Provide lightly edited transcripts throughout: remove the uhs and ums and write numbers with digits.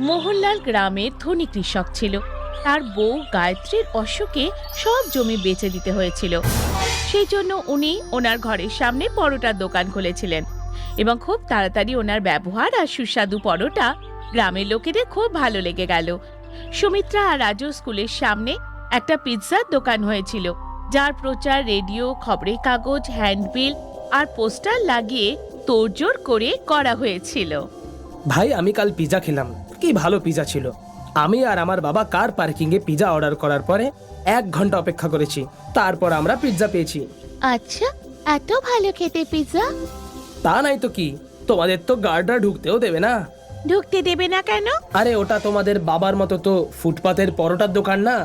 মোহনলাল গ্রামের ধনী কৃষক ছিল। তার বউ গায়ত্রীর অসুখে সব জমি বেচে দিতে হয়েছিল। সেই জন্য উনি ওনার ঘরের সামনে পরোটার দোকান খুলেছিলেন এবং খুব তাড়াতাড়ি ওনার ব্যবহার আর সুস্বাদু পরোটা গ্রামের লোকেদের খুব ভালো লেগে গেল। সুমিত্রা আর রাজু স্কুলের সামনে একটা পিৎজার দোকান হয়েছিল, যার প্রচার রেডিও, খবরের কাগজ, হ্যান্ডবিল আর পোস্টার লাগিয়ে তোড়জোড় করে করা হয়েছিল। ভাই, আমি কাল পিৎজা খেলাম, কি ভালো পিৎজা ছিল। আমি আর আমার বাবা কার পার্কিং এ পিৎজা অর্ডার করার পরে 1 ঘন্টা অপেক্ষা করেছি, তারপর আমরা পিৎজা পেয়েছি। আচ্ছা, এত ভালো খেতে পিৎজা? তা নাই তো কি, তোমাদের তো গার্ডরা ঢুকতেও দেবে না। ঢুকতে দেবে না কেন? আরে ওটা তোমাদের বাবার মতো তো ফুটপাতের পরোটার দোকান না,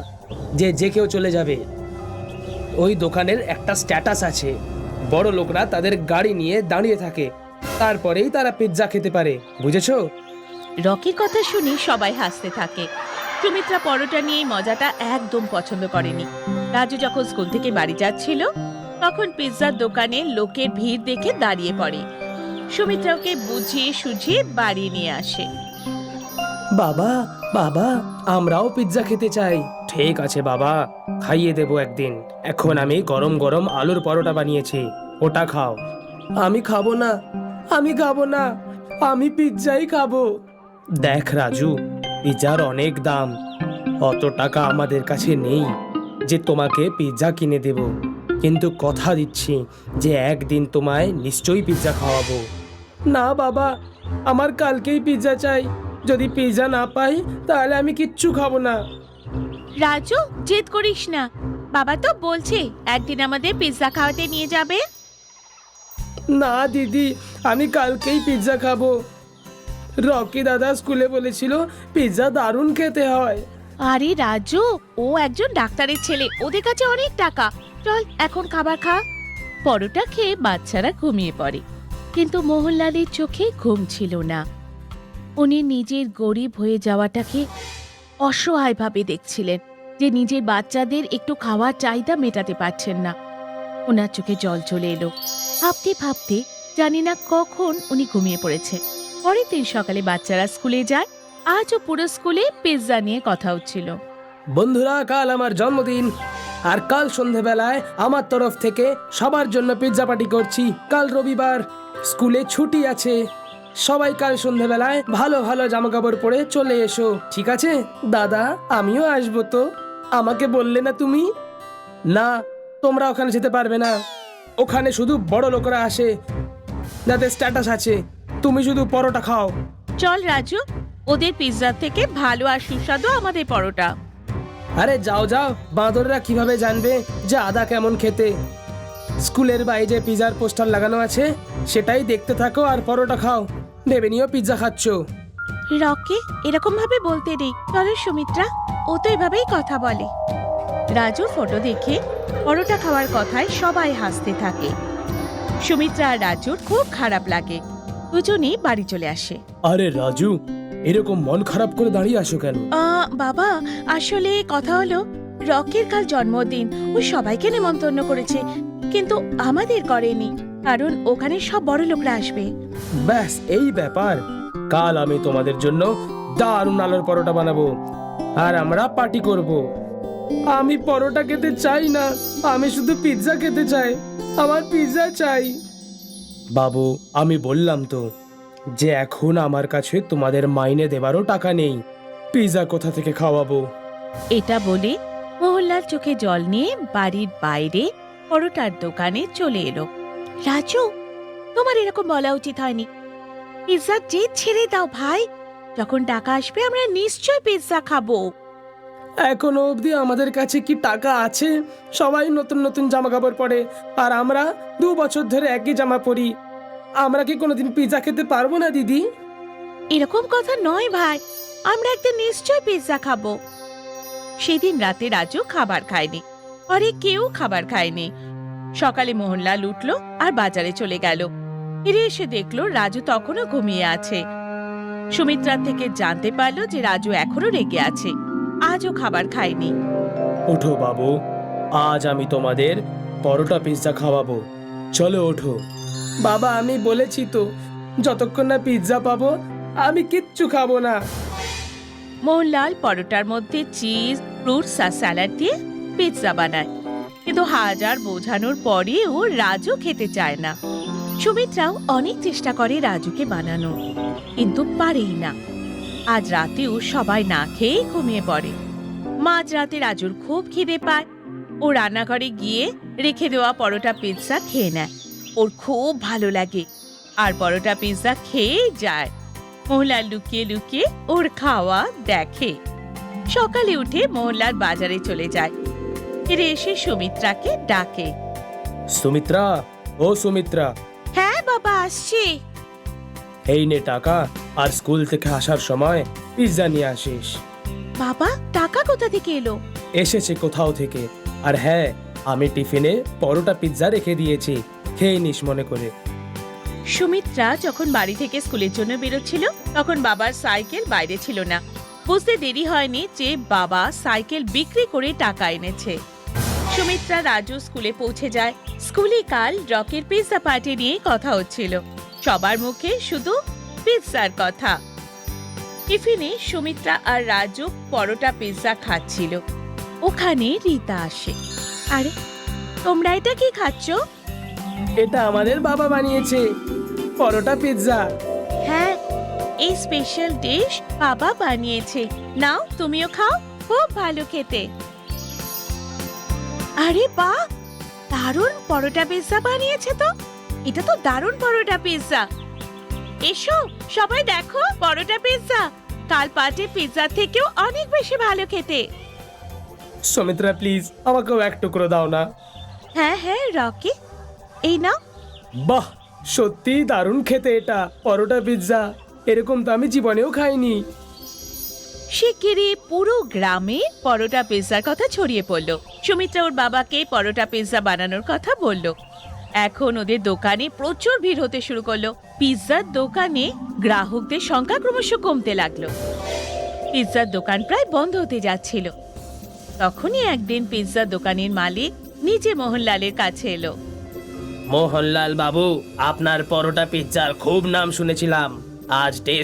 যে যে কেউ চলে যাবে। ওই দোকানের একটা স্ট্যাটাস আছে, বড় লোকরা তাদের গাড়ি নিয়ে দাঁড়িয়ে থাকে, তারপরেই তারা পিৎজা খেতে পারে, বুঝেছো? রকির কথা শুনে সবাই হাসতে থাকে। সুমিত্রা পরোটা নিয়ে মজাটা একদম পছন্দ করেনি। রাজু যখন স্কুল থেকে বাড়ি যাচ্ছিল, তখন পিৎজার দোকানে লোকের ভিড় দেখে দাঁড়িয়ে পড়ে। সুমিত্রা ওকে বুঝিয়ে সুঝিয়ে বাড়ি নিয়ে আসে। বাবা, বাবা, আমরাও পিৎজা খেতে চাই। ঠিক আছে বাবা, খাইয়ে দেবো একদিন। এখন আমি গরম গরম আলুর পরোটা বানিয়েছি, ওটা খাও। আমি খাবো না, আমি খাবো না, আমি পিৎজাই খাবো। দেখ রাজু, পিৎজার অনেক দাম, অত টাকা আমাদের কাছে নেই যে তোমাকে পিৎজা কিনে দেব, কিন্তু কথা দিচ্ছি যে একদিন তোমায় নিশ্চয়ই পিৎজা খাওয়াবো। না বাবা, আমার কালকেই পিৎজা চাই। যদি পিৎজা না পাই তাহলে আমি কিচ্ছু খাবো না। রাজু, জেদ করিস না, বাবা তো বলছে একদিন আমাদের পিৎজা খাওয়াতে নিয়ে যাবে। না দিদি, আমি কালকেই পিৎজা খাবো। রকি দাদা স্কুলে বলেছিল পিৎজা দারুণ খেতে হয়। আরে রাজু, ও একজন ডাক্তারের ছেলে, ওদের কাছে অনেক টাকা। চল এখন খাবার খা। পরোটা খেয়ে বাচ্চারা ঘুমিয়ে পড়ে, কিন্তু মোহনলালের চোখে ঘুম ছিল না। উনি নিজের গরিব হয়ে যাওয়াটাকে অসহায়ভাবে দেখছিলেন, যে নিজের বাচ্চাদের একটু খাওয়ার চাহিদা মেটাতে পারছেন না। ওনার চোখে জল চলে এলো। ভাবতে ভাবতে জানি না কখন উনি ঘুমিয়ে পড়েছে। পরের দিন সকালে বাচ্চারা স্কুলে যায়। আজও পুরো স্কুলে পিৎজা নিয়ে কথা হচ্ছিল। বন্ধুরা, কাল আমার জন্মদিন, আর কাল সন্ধেবেলায় আমার তরফ থেকে সবার জন্য পিৎজা পার্টি করছি। কাল রবিবার, স্কুলে ছুটি আছে। সবাই কাল সন্ধেবেলায় ভালো ভালো জামাকাপড় পরে চলে এসো, ঠিক আছে? দাদা, আমিও আসবো তো, আমাকে বললে না তুমি? না, তোমরা ওখানে যেতে পারবে না, ওখানে শুধু বড় লোকরা আসে, যাদের স্ট্যাটাস আছে। তুমি শুধু পরোটা খাও। চল রাজু, ওদের পিৎজার থেকে ভালো আর সুস্বাদু আমাদের পরোটা। আরে যাও যাও, বাঁদররা কিভাবে জানবে যে আদা কেমন খেতে? স্কুলের বাইরে যে পিৎজার পোস্টার লাগানো আছে সেটাই দেখতে থাকো আর পরোটা খাও, ভেবে নিও পিৎজা খাচ্ছ। রকি, এরকম ভাবে বলতে নেই, চলো সুমিত্রা, ও তো এভাবেই কথা বলে। রাজুর ফটো দেখে পরোটা খাওয়ার কথায় সবাই হাসতে থাকে। সুমিত্রা আর রাজুর খুব খারাপ লাগে। দুজনেই বাড়ি চলে আসে। আরে রাজু, এরকম মন খারাপ করে দাঁড়িয়ে আসো কেন? বাবা, আসলে কথা হলো, রকির কাল জন্মদিন, ও সবাইকে নেমন্তন্ন করেছে, কিন্তু আমাদের করেনি, কারণ ওখানে সব বড় লোকরা আসবে। ব্যাস এই ব্যাপার। কাল আমি তোমাদের জন্য দারুণ আলুর পরোটা বানাবো আর আমরা পার্টি করব। আমি পরোটা খেতে চাই না, আমি শুধু পিৎজা খেতে চাই, আমার পিৎজা চাই। বাবু, আমি বললাম তো যে এখন আমার কাছে তোমাদের মাইনে দেবারও টাকা নেই, পিৎজা কোথা থেকে খাওয়াবো? এটা বলে মোহনলাল চোখে জল নিয়ে বাড়ির বাইরে পরোটার দোকানে চলে এলো। রাজু, তোমার এরকম বলা উচিত হয়নি। পিৎজা জেদ ছেড়ে দাও ভাই, যখন টাকা আসবে আমরা নিশ্চয় পিৎজা খাবো। এখনো অবধি আমাদের কাছে কি টাকা আছে? সবাই নতুন নতুন জামা কাপড় পরে, আর আমরা 2 বছর ধরে একই জামা পরি। আমরা কি কোনোদিন পিৎজা খেতে পারবো না দিদি? এরকম কথা নয় ভাই, আমরা একদিন নিশ্চয় পিৎজা খাবো। সেদিন রাতে রাজু খাবার খায়নি, আরে কেউ খাবার খায়নি। সকালে মোহনলাল উঠলো আর বাজারে চলে গেল। ফিরে এসে দেখলো রাজু তখনও ঘুমিয়ে আছে। সুমিত্রার থেকে জানতে পারলো যে রাজু এখনো রেগে আছে, আজও খাবার খায়নি। ওঠো বাবু, আজ আমি তোমাদের পরোটা পিৎজা খাওয়াবো, চলো ওঠো। বাবা, আমি বলেছি তো, যতক্ষণ না পিৎজা পাবো আমি কিচ্ছু খাবো না। মোহনলাল পরোটার মধ্যে চিজ, ফ্রুটস আর স্যালাড দিয়ে পিৎজা বানায়, কিন্তু হাজার বোঝানোর পরেও রাজু খেতে চায় না। সুমিত্রাও অনেক চেষ্টা করে রাজুকে বানানো, কিন্তু পারেই না। আজ রাতেও সবাই না খেয়েই ঘুমিয়ে পড়ে। মাঝরাতে রাজুর খুব খিদে পায়। ও রান্নাঘরে গিয়ে রেখে দেওয়া পরোটা পিৎজা খেয়ে নেয়। ওর খুব ভালো লাগে আর পরোটা পিৎজা খেয়েই যায়। মোহনলাল লুকিয়ে লুকিয়ে ওর খাওয়া দেখে। সকালে উঠে মোহনলাল বাজারে চলে যায়। ফিরে এসে সুমিত্রাকে ডাকে। সুমিত্রা, ও সুমিত্রা, হ্যাঁ বাবা, আসছি। এই নে টাকা, আর স্কুল থেকে আসার সময় পিৎজা নিয়ে আসিস। বাবা, টাকা কোথা থেকে এলো? এসেছে কোথাও থেকে। আর হ্যাঁ, আমি টিফিনে পরোটা পিৎজা রেখে দিয়েছি, খেয়ে নিস মনে করে। সুমিত্রা যখন বাড়ি থেকে স্কুলের জন্য বেরোচ্ছিল তখন বাবার সাইকেল বাইরে ছিল না। বুঝতে দেরি হয়নি যে বাবা সাইকেল বিক্রি করে টাকা এনেছে। সুমিত্রা রাজু স্কুলে পৌঁছে যায়। স্কুলে কাল রকের পিৎজা পার্টি নিয়ে কথা হচ্ছিল। সবার মুখে শুধু পিৎজার কথা। টিফিনে সুমিত্রা আর রাজু পরোটা পিৎজা খাচ্ছিল। ওখানে রীতা আসে। আরে, তোমরা এটা কি খাচ্ছ? এটা আমাদের বাবা বানিয়েছে, পরোটা পিৎজা। হ্যাঁ, এই স্পেশাল ডিশ বাবা বানিয়েছে। নাও, তুমিও খাও, খুব ভালো খেতে। আরে বাহ, দারুণ পরোটা পিৎজা বানিয়েছে তো। এটা তো দারুণ পরোটা পিৎজা। এসো সবাই দেখো পরোটা পিৎজা। কাল পার্টির পিৎজা থেকেও অনেক বেশি ভালো খেতে। সুমিত্রা প্লিজ, আমাকেও এক টুকরো দাও না। হ্যাঁ হ্যাঁ রকি, এই নাও। বাহ, সত্যি দারুণ খেতে এটা পরোটা পিৎজা। এরকম তো আমি জীবনেও খাইনি। শিগগিরই পুরো গ্রামে পরোটা পিৎজার কথা ছড়িয়ে পড়ল। সুমিত্রা ওর বাবাকে পরোটা পিৎজা বানানোর কথা বলল। এখন ওদের দোকানে প্রচুর ভিড় হতে শুরু করলো। পিৎজার দোকানে গ্রাহকদের সংখ্যা ক্রমশ কমতে লাগলো। পিৎজার দোকান প্রায় বন্ধ হতে যাচ্ছিল। তখনই একদিন পিৎজার দোকানের মালিক নিজে মোহনলালের কাছে এলো। মোহনলাল বাবু, আপনার পরোটা পিৎজার খুব নাম শুনেছিলাম। আজ টেস্ট